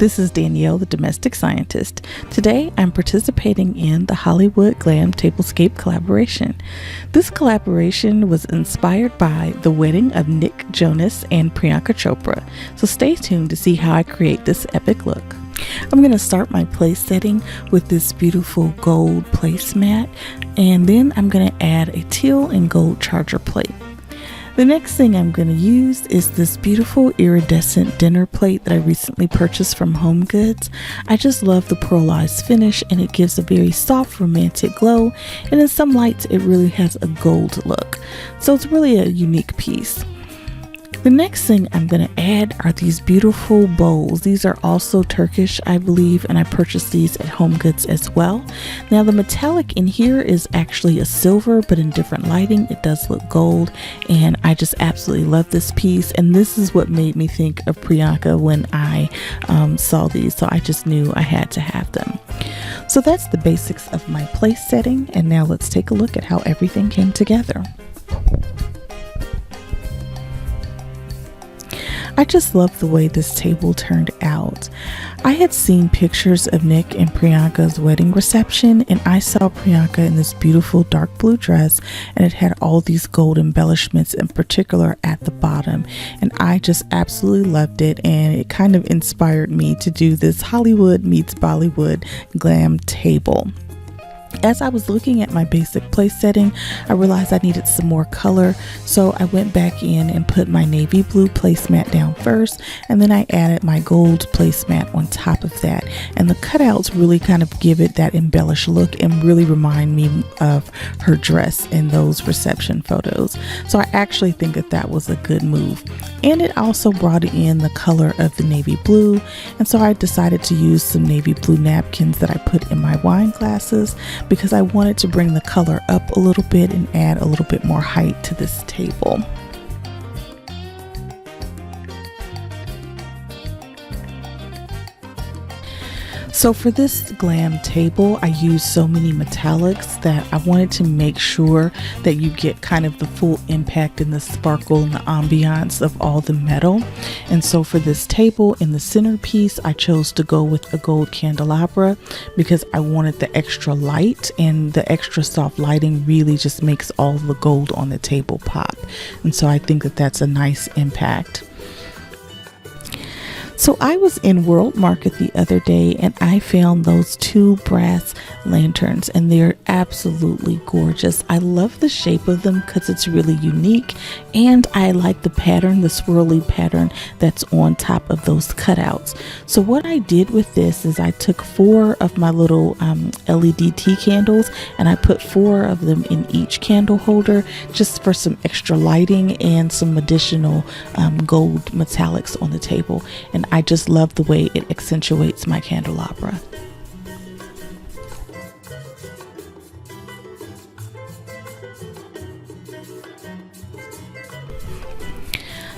This is Danielle, the domestic scientist. Today I'm participating in the Hollywood Glam Tablescape collaboration. This collaboration was inspired by the wedding of Nick Jonas and Priyanka Chopra, so stay tuned to see how I create this epic look. I'm going to start my place setting with this beautiful gold placemat, and then I'm going to add a teal and gold charger plate. The next thing I'm going to use is this beautiful iridescent dinner plate that I recently purchased from HomeGoods. I just love the pearlized finish, and it gives a very soft romantic glow, and in some lights it really has a gold look. So it's really a unique piece. The next thing I'm going to add are these beautiful bowls. These are also Turkish, I believe, and I purchased these at HomeGoods as well. Now the metallic in here is actually a silver, but in different lighting it does look gold, and I just absolutely love this piece, and this is what made me think of Priyanka when I saw these, so I just knew I had to have them. So that's the basics of my place setting, and now let's take a look at how everything came together. I just love the way this table turned out. I had seen pictures of Nick and Priyanka's wedding reception, and I saw Priyanka in this beautiful dark blue dress, and it had all these gold embellishments, in particular at the bottom, and I just absolutely loved it, and it kind of inspired me to do this Hollywood meets Bollywood glam table. As I was looking at my basic place setting, I realized I needed some more color, so I went back in and put my navy blue placemat down first, and then I added my gold placemat on top of that, and the cutouts really kind of give it that embellished look and really remind me of her dress in those reception photos. So I actually think that that was a good move, and it also brought in the color of the navy blue, and so I decided to use some navy blue napkins that I put in my wine glasses, because I wanted to bring the color up a little bit and add a little bit more height to this table. So for this glam table, I used so many metallics that I wanted to make sure that you get kind of the full impact and the sparkle and the ambiance of all the metal. And so for this table, in the centerpiece, I chose to go with a gold candelabra because I wanted the extra light, and the extra soft lighting really just makes all the gold on the table pop. And so I think that that's a nice impact. So I was in World Market the other day, and I found those two brass lanterns, and they're absolutely gorgeous. I love the shape of them because it's really unique, and I like the pattern, the swirly pattern that's on top of those cutouts. So what I did with this is I took 4 of my little LED tea candles, and I put 4 of them in each candle holder just for some extra lighting and some additional gold metallics on the table, and I just love the way it accentuates my candelabra.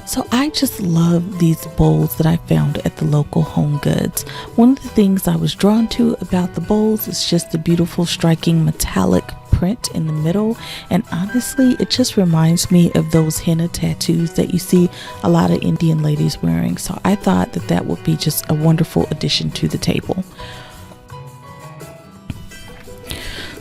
So I just love these bowls that I found at the local HomeGoods. One of the things I was drawn to about the bowls is just the beautiful striking metallic print in the middle, and honestly it just reminds me of those henna tattoos that you see a lot of Indian ladies wearing, so I thought that that would be just a wonderful addition to the table.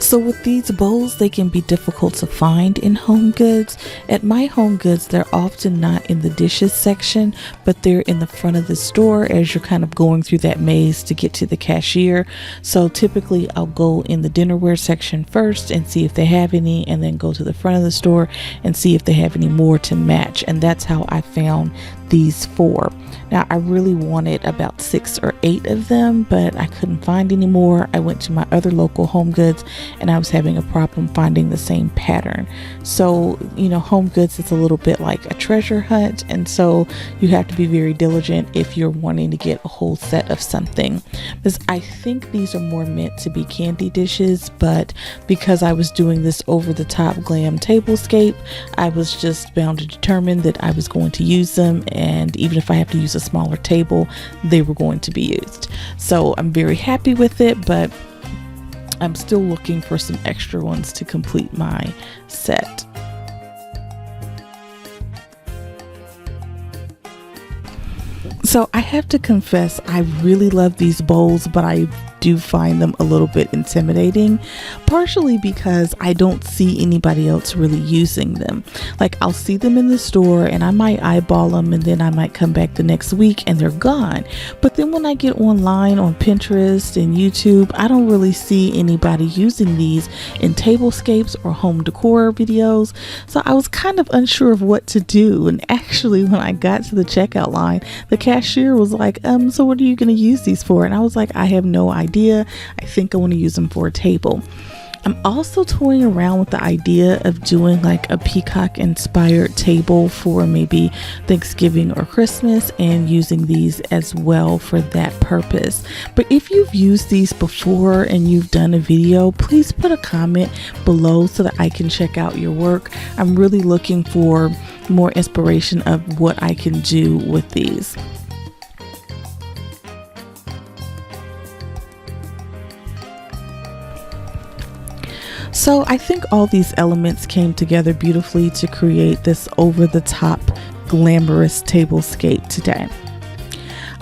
So with these bowls, they can be difficult to find in HomeGoods. At my HomeGoods, they're often not in the dishes section, but they're in the front of the store as you're kind of going through that maze to get to the cashier. So typically I'll go in the dinnerware section first and see if they have any, and then go to the front of the store and see if they have any more to match. And that's how I found these 4. Now I really wanted about 6 or 8 of them, but I couldn't find any more. I went to my other local HomeGoods, and I was having a problem finding the same pattern. So, you know, HomeGoods is a little bit like a treasure hunt, and so you have to be very diligent if you're wanting to get a whole set of something. Because I think these are more meant to be candy dishes, but because I was doing this over the top glam tablescape, I was just bound to determine that I was going to use them, and even if I have to use a smaller table, they were going to be used. So I'm very happy with it, but I'm still looking for some extra ones to complete my set. So I have to confess, I really love these bowls, but I do find them a little bit intimidating, partially because I don't see anybody else really using them. Like, I'll see them in the store and I might eyeball them, and then I might come back the next week and they're gone. But then when I get online on Pinterest and YouTube, I don't really see anybody using these in tablescapes or home decor videos. So I was kind of unsure of what to do. And actually, when I got to the checkout line, the cashier was like, so what are you going to use these for? And I was like, I have no idea. I think I want to use them for a table. I'm also toying around with the idea of doing like a peacock inspired table for maybe Thanksgiving or Christmas, and using these as well for that purpose. But if you've used these before and you've done a video, please put a comment below so that I can check out your work. I'm really looking for more inspiration of what I can do with these. So I think all these elements came together beautifully to create this over-the-top glamorous tablescape today.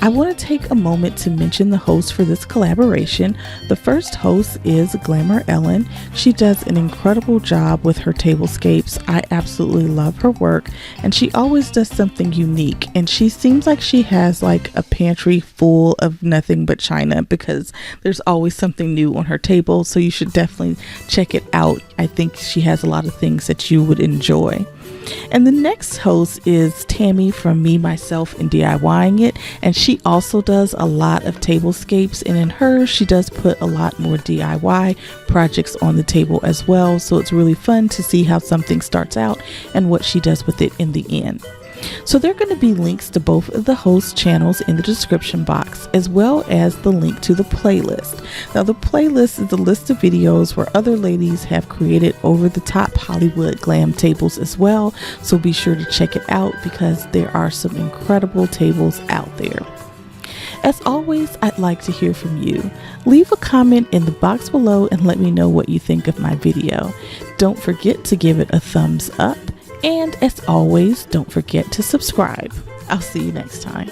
I want to take a moment to mention the hosts for this collaboration. The first host is Glamour Ellen. She does an incredible job with her tablescapes. I absolutely love her work, and she always does something unique, and she seems like she has like a pantry full of nothing but china, because there's always something new on her table. So you should definitely check it out. I think she has a lot of things that you would enjoy. And the next host is Tammy from Me, Myself, and DIYing It, and she also does a lot of tablescapes, and in hers she does put a lot more DIY projects on the table as well. So it's really fun to see how something starts out and what she does with it in the end. So there are going to be links to both of the host channels in the description box, as well as the link to the playlist. Now, the playlist is a list of videos where other ladies have created over-the-top Hollywood glam tables as well. So be sure to check it out, because there are some incredible tables out there. As always, I'd like to hear from you. Leave a comment in the box below and let me know what you think of my video. Don't forget to give it a thumbs up. And as always, don't forget to subscribe. I'll see you next time.